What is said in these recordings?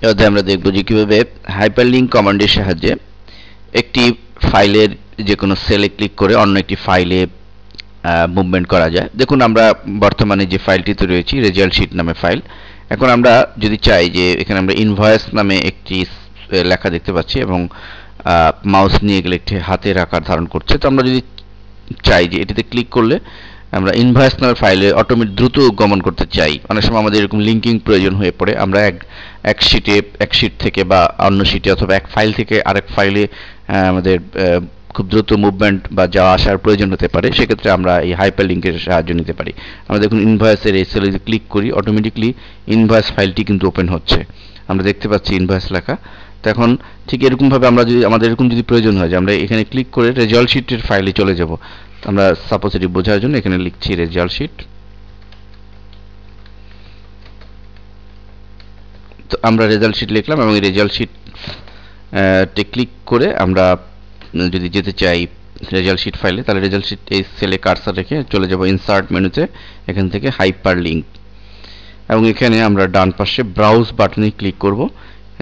এতে আমরা দেখব যে কিভাবে হাইপারলিংক কমান্ডের সাহায্যে একটি ফাইলের যে কোনো সেলে ক্লিক করে অন্য একটি ফাইলে মুভমেন্ট করা যায়। দেখুন আমরা বর্তমানে যে ফাইলটিতে রয়েছি রেজাল্ট শিট নামে ফাইল। এখন আমরা যদি চাই যে এখানে আমরা ইনভয়েস নামে একটি লেখা দেখতে পাচ্ছি এবং মাউস নিয়ে গেলে একটি হাতের আকার ধারণ করছে। তো আমরা যদি চাই যে এটিতে ক্লিক করলে আমরা ইনভয়েস নামের ফাইলে অটোমেটিক দ্রুত গমন করতে চাই, অনেক সময় আমাদের এরকম লিঙ্কিং প্রয়োজন হয়ে পড়ে, আমরা এক শিট থেকে বা অন্য শিটে অথবা এক ফাইল থেকে আরেক ফাইলে আমাদের খুব দ্রুত মুভমেন্ট বা যাওয়া আসার প্রয়োজন হতে পারে। সেক্ষেত্রে আমরা এই হাইপার লিঙ্কের সাহায্য নিতে পারি। আমরা দেখুন ইনভয়েসের এই সেলে যদি ক্লিক করি অটোমেটিকলি ইনভয়েস ফাইলটি কিন্তু ওপেন হচ্ছে, আমরা দেখতে পাচ্ছি ইনভয়েস লেখা। তো এখন ঠিক এরকমভাবে আমরা যদি আমাদের এরকম যদি প্রয়োজন হয় যে আমরা এখানে ক্লিক করে রেজাল্ট শিটের ফাইলে চলে যাব, আমরা সাপোজ এটি বোঝার জন্য এখানে লিখছি রেজাল্ট শিট। তো আমরা রেজাল্ট শিট লিখলাম এবং এই রেজাল্ট শিটে ক্লিক করে আমরা যদি যেতে চাই রেজাল্ট শিট ফাইলে, তাহলে রেজাল্ট শিট এই সেলে কার্সার রেখে চলে যাব ইনসার্ট মেনুতে, এখান থেকে হাইপার লিঙ্ক, এবং এখানে আমরা ডান পাশে ব্রাউজ বাটনে ক্লিক করব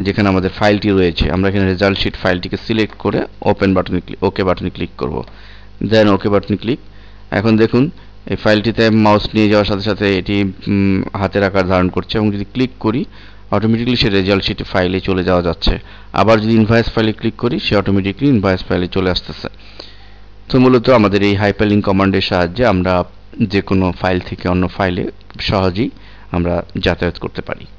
যেখানে আমাদের ফাইলটি রয়েছে। আমরা এখানে রেজাল্ট শিট ফাইলটিকে সিলেক্ট করে ওপেন বাটনে ওকে বাটনে ক্লিক করব, দেন ওকে বাটনে ক্লিক। এখন দেখুন এই ফাইলটিতে মাউস নিয়ে যাওয়ার সাথে সাথে এটি হাতের আকার ধারণ করছে এবং যদি ক্লিক করি অটোমেটিকলি সে রেজাল্ট শিট ফাইলে চলে যাওয়া যাচ্ছে। আবার যদি ইনভয়েস ফাইলে ক্লিক করি সে অটোমেটিকলি ইনভয়েস ফাইলে চলে আসতেছে। তো মূলত আমাদের এই হাইপারলিংক কমান্ডের সাহায্যে আমরা যে কোনো ফাইল থেকে অন্য ফাইলে সহজেই আমরা যাতায়াত করতে পারি।